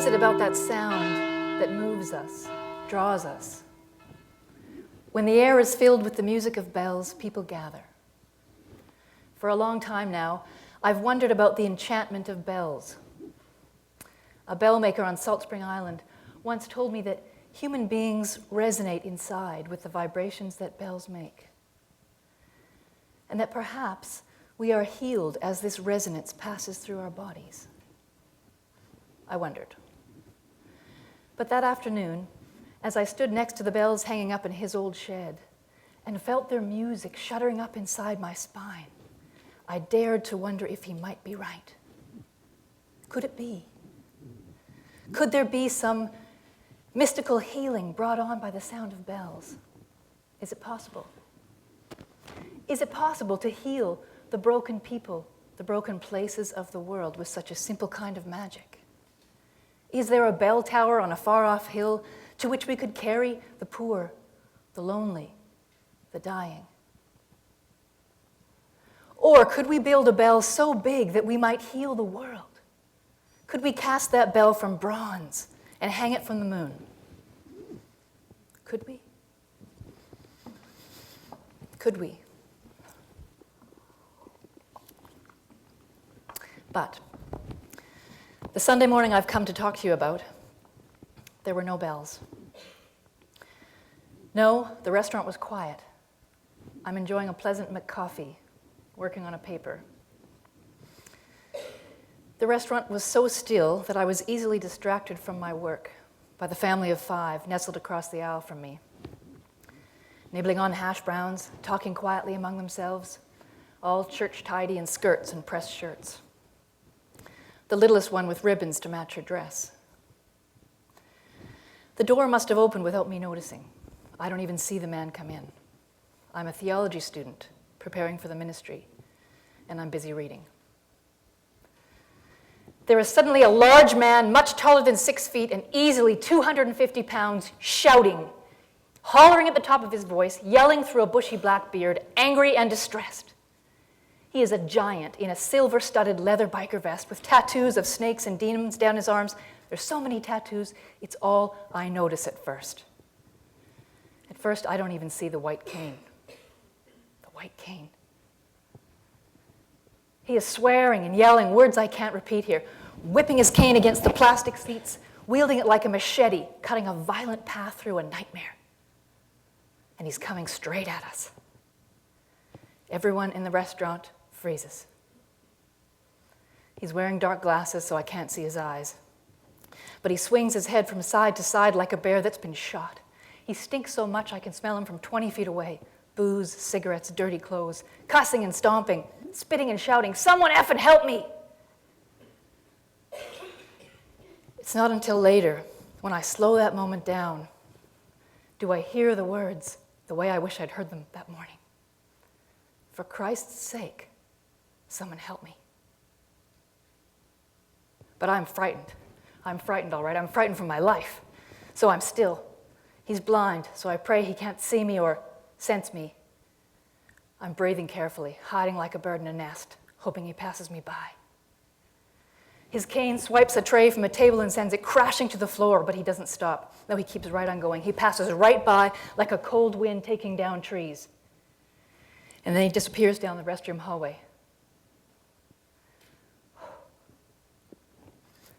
it about that sound that moves us, draws us? When the air is filled with the music of bells, people gather. For a long time now, I've wondered about the enchantment of bells. A bell maker on Salt Spring Island once told me that human beings resonate inside with the vibrations that bells make, and that perhaps we are healed as this resonance passes through our bodies. I wondered. But that afternoon, as I stood next to the bells hanging up in his old shed and felt their music shuddering up inside my spine, I dared to wonder if he might be right. Could it be? Could there be some mystical healing brought on by the sound of bells? Is it possible? Is it possible to heal the broken people, the broken places of the world with such a simple kind of magic? Is there a bell tower on a far-off hill to which we could carry the poor, the lonely, the dying? Or could we build a bell so big that we might heal the world? Could we cast that bell from bronze and hang it from the moon? Could we? Could we? But the Sunday morning I've come to talk to you about, there were no bells. No, the restaurant was quiet. I'm enjoying a pleasant McCoffee, working on a paper. The restaurant was so still that I was easily distracted from my work by the family of 5 nestled across the aisle from me, nibbling on hash browns, talking quietly among themselves, all church tidy in skirts and pressed shirts. The littlest one with ribbons to match her dress. The door must have opened without me noticing. I don't even see the man come in. I'm a theology student preparing for the ministry, and I'm busy reading. There is suddenly a large man, much taller than 6 feet and easily 250 pounds, shouting, hollering at the top of his voice, yelling through a bushy black beard, angry and distressed. He is a giant in a silver-studded leather biker vest with tattoos of snakes and demons down his arms. There's so many tattoos, it's all I notice at first. At first, I don't even see the white cane. The white cane. He is swearing and yelling words I can't repeat here, whipping his cane against the plastic seats, wielding it like a machete, cutting a violent path through a nightmare. And he's coming straight at us. Everyone in the restaurant freezes. He's wearing dark glasses, so I can't see his eyes. But he swings his head from side to side like a bear that's been shot. He stinks so much I can smell him from 20 feet away. Booze, cigarettes, dirty clothes, cussing and stomping, spitting and shouting, "Someone effing help me!" It's not until later, when I slow that moment down, do I hear the words the way I wish I'd heard them that morning. For Christ's sake, someone help me. But I'm frightened. I'm frightened, all right. I'm frightened for my life. So I'm still. He's blind, so I pray he can't see me or sense me. I'm breathing carefully, hiding like a bird in a nest, hoping he passes me by. His cane swipes a tray from a table and sends it crashing to the floor, but he doesn't stop. No, he keeps right on going. He passes right by like a cold wind taking down trees. And then he disappears down the restroom hallway.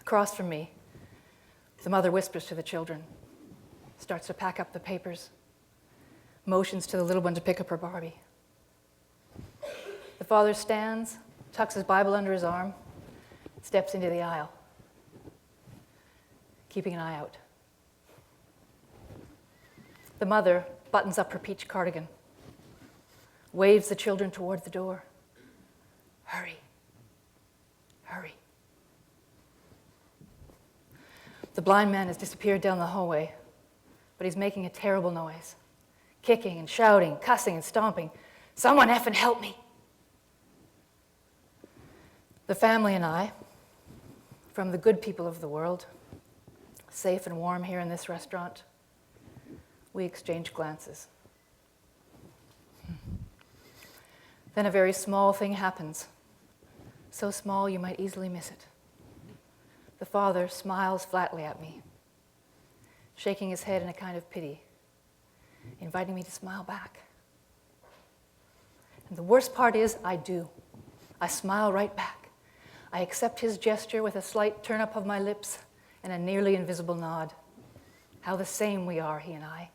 Across from me, the mother whispers to the children, starts to pack up the papers, motions to the little one to pick up her Barbie. The father stands, tucks his Bible under his arm, steps into the aisle, keeping an eye out. The mother buttons up her peach cardigan, waves the children toward the door. Hurry, hurry. The blind man has disappeared down the hallway, but he's making a terrible noise, kicking and shouting, cussing and stomping. "Someone effing help me!" The family and I, from the good people of the world, safe and warm here in this restaurant, we exchange glances. Then a very small thing happens, so small you might easily miss it. The father smiles flatly at me, shaking his head in a kind of pity, inviting me to smile back. And the worst part is, I do. I smile right back. I accept his gesture with a slight turn up of my lips and a nearly invisible nod. How the same we are, he and I.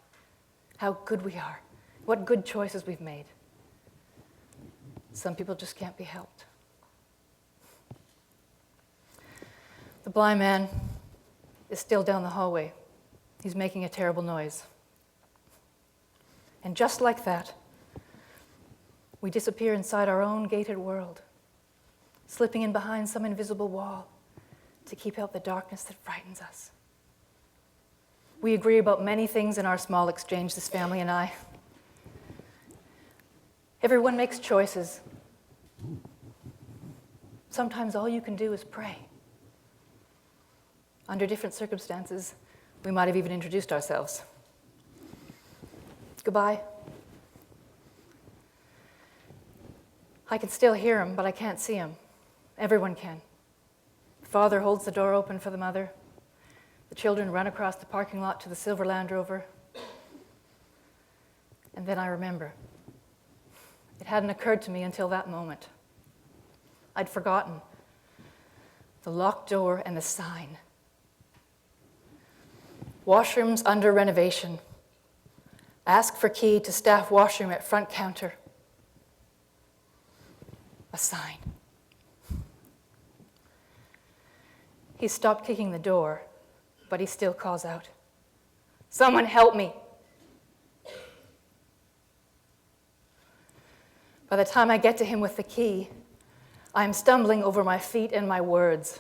How good we are. What good choices we've made. Some people just can't be helped. The blind man is still down the hallway. He's making a terrible noise. And just like that, we disappear inside our own gated world, slipping in behind some invisible wall to keep out the darkness that frightens us. We agree about many things in our small exchange, this family and I. Everyone makes choices. Sometimes all you can do is pray. Under different circumstances, we might have even introduced ourselves. Goodbye. I can still hear him, but I can't see him. Everyone can. The father holds the door open for the mother. The children run across the parking lot to the silver Land Rover. And then I remember. It hadn't occurred to me until that moment. I'd forgotten the locked door and the sign. Washrooms under renovation. Ask for key to staff washroom at front counter. A sign. He stopped kicking the door, but he still calls out, "Someone help me." By the time I get to him with the key, I'm stumbling over my feet and my words.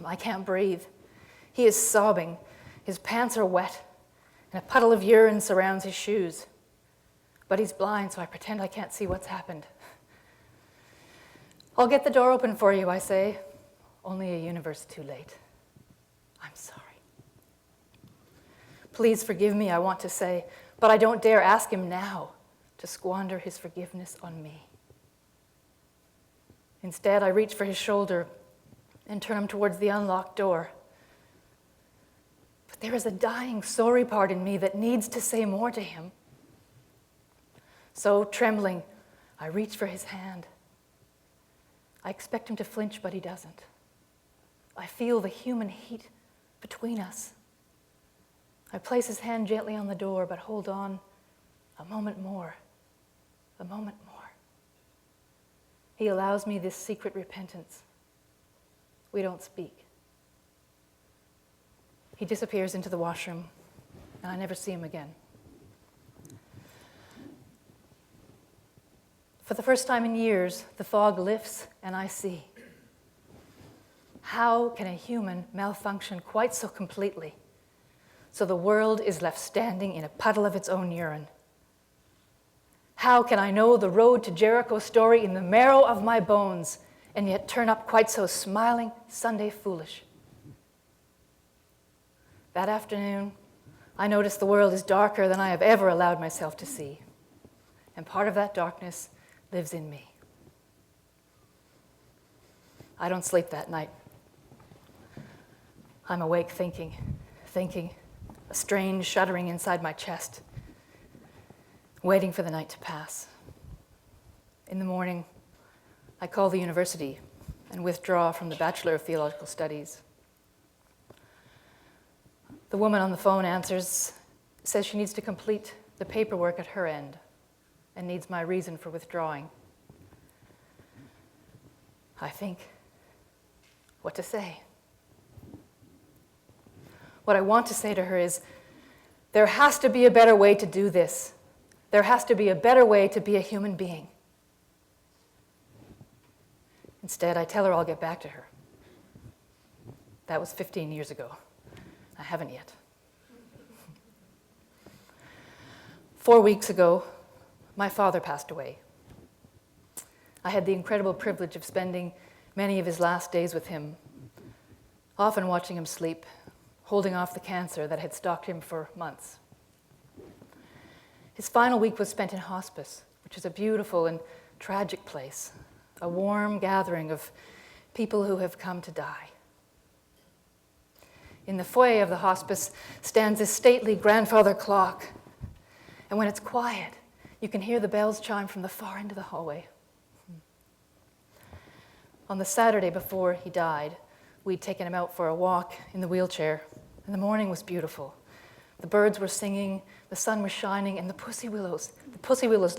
I can't breathe. He is sobbing. His pants are wet, and a puddle of urine surrounds his shoes. But he's blind, so I pretend I can't see what's happened. "I'll get the door open for you," I say. Only a universe too late. "I'm sorry." "Please forgive me," I want to say, but I don't dare ask him now to squander his forgiveness on me. Instead, I reach for his shoulder and turn him towards the unlocked door. But there is a dying, sorry part in me that needs to say more to him. So, trembling, I reach for his hand. I expect him to flinch, but he doesn't. I feel the human heat between us. I place his hand gently on the door, but hold on a moment more, a moment more. He allows me this secret repentance. We don't speak. He disappears into the washroom, and I never see him again. For the first time in years, the fog lifts and I see. How can a human malfunction quite so completely, so the world is left standing in a puddle of its own urine? How can I know the road to Jericho story in the marrow of my bones and yet turn up quite so smiling, Sunday foolish? That afternoon, I notice the world is darker than I have ever allowed myself to see, and part of that darkness lives in me. I don't sleep that night. I'm awake thinking, a strange shuddering inside my chest, waiting for the night to pass. In the morning, I call the university and withdraw from the Bachelor of Theological Studies. The woman on the phone answers, says she needs to complete the paperwork at her end and needs my reason for withdrawing. I think what to say. What I want to say to her is, there has to be a better way to do this. There has to be a better way to be a human being. Instead, I tell her I'll get back to her. That was 15 years ago. I haven't yet. 4 weeks ago, my father passed away. I had the incredible privilege of spending many of his last days with him, often watching him sleep, holding off the cancer that had stalked him for months. His final week was spent in hospice, which is a beautiful and tragic place, a warm gathering of people who have come to die. In the foyer of the hospice stands this stately grandfather clock. And when it's quiet, you can hear the bells chime from the far end of the hallway. On the Saturday before he died, we'd taken him out for a walk in the wheelchair, and the morning was beautiful. The birds were singing, the sun was shining, and the pussy willows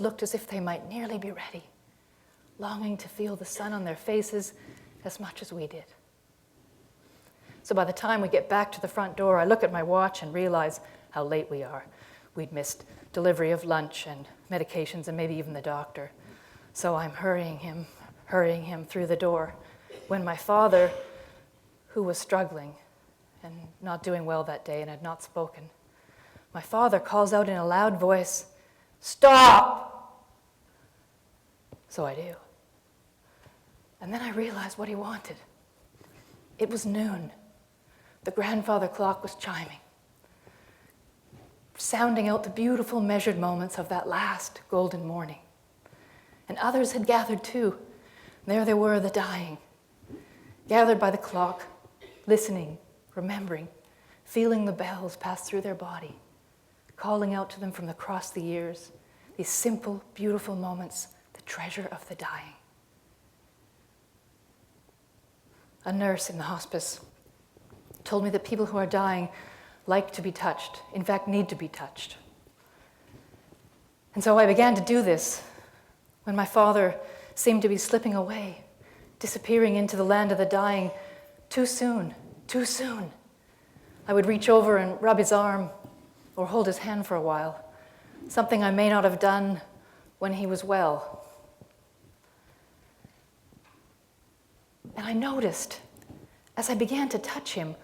looked as if they might nearly be ready, longing to feel the sun on their faces as much as we did. So by the time we get back to the front door, I look at my watch and realize how late we are. We'd missed delivery of lunch and medications and maybe even the doctor. So I'm hurrying him through the door when my father, who was struggling and not doing well that day and had not spoken, my father calls out in a loud voice, "Stop!" So I do. And then I realized what he wanted. It was noon. The grandfather clock was chiming, sounding out the beautiful measured moments of that last golden morning. And others had gathered too. There they were, the dying, gathered by the clock, listening, remembering, feeling the bells pass through their body, calling out to them from across the years, these simple, beautiful moments, the treasure of the dying. A nurse in the hospice told me that people who are dying like to be touched, in fact, need to be touched. And so I began to do this when my father seemed to be slipping away, disappearing into the land of the dying too soon, too soon. I would reach over and rub his arm or hold his hand for a while, something I may not have done when he was well. And I noticed, as I began to touch him,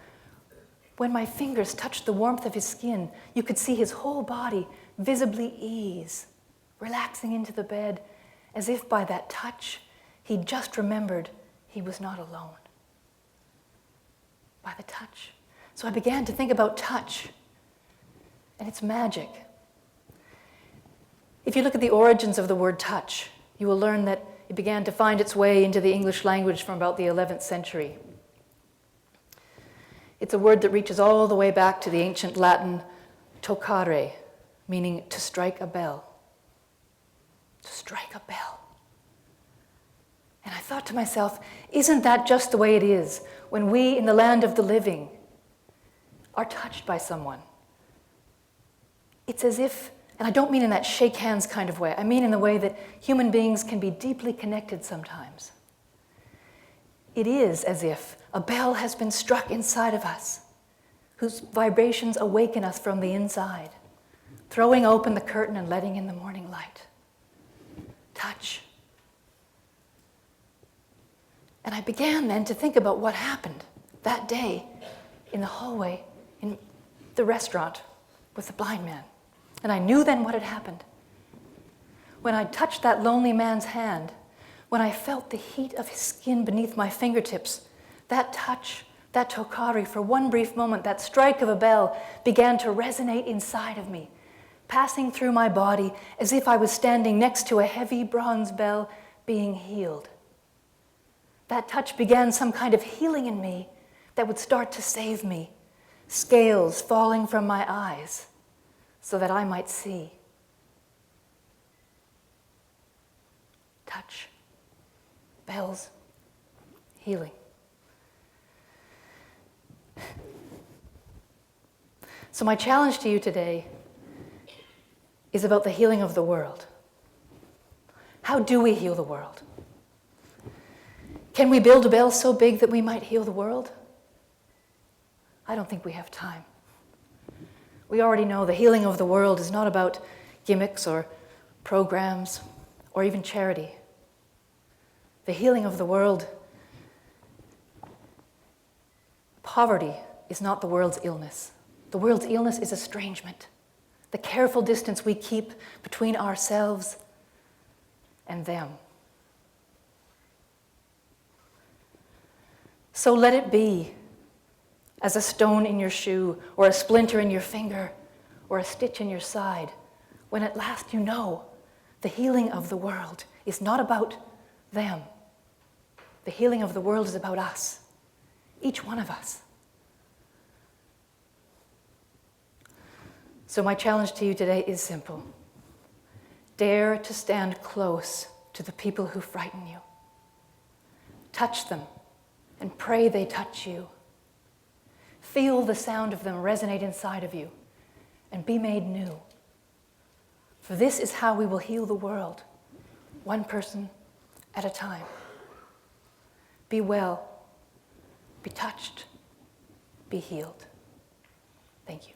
when my fingers touched the warmth of his skin, you could see his whole body visibly ease, relaxing into the bed, as if by that touch, he just remembered he was not alone. By the touch. So I began to think about touch and its magic. If you look at the origins of the word touch, you will learn that it began to find its way into the English language from about the 11th century. It's a word that reaches all the way back to the ancient Latin toccare, meaning to strike a bell. To strike a bell. And I thought to myself, isn't that just the way it is when we in the land of the living are touched by someone? It's as if, and I don't mean in that shake hands kind of way, I mean in the way that human beings can be deeply connected sometimes. It is as if a bell has been struck inside of us, whose vibrations awaken us from the inside, throwing open the curtain and letting in the morning light. Touch. And I began then to think about what happened that day in the hallway in the restaurant with the blind man. And I knew then what had happened. When I touched that lonely man's hand, when I felt the heat of his skin beneath my fingertips, that touch, that toccare, for one brief moment, that strike of a bell began to resonate inside of me, passing through my body as if I was standing next to a heavy bronze bell being healed. That touch began some kind of healing in me that would start to save me, scales falling from my eyes so that I might see. Touch, bells, healing. So my challenge to you today is about the healing of the world. How do we heal the world? Can we build a bell so big that we might heal the world? I don't think we have time. We already know the healing of the world is not about gimmicks or programs or even charity. The healing of the world, poverty is not the world's illness. The world's illness is estrangement, the careful distance we keep between ourselves and them. So let it be as a stone in your shoe, or a splinter in your finger, or a stitch in your side, when at last you know the healing of the world is not about them. The healing of the world is about us, each one of us. So my challenge to you today is simple. Dare to stand close to the people who frighten you. Touch them and pray they touch you. Feel the sound of them resonate inside of you and be made new. For this is how we will heal the world, one person at a time. Be well, be touched, be healed. Thank you.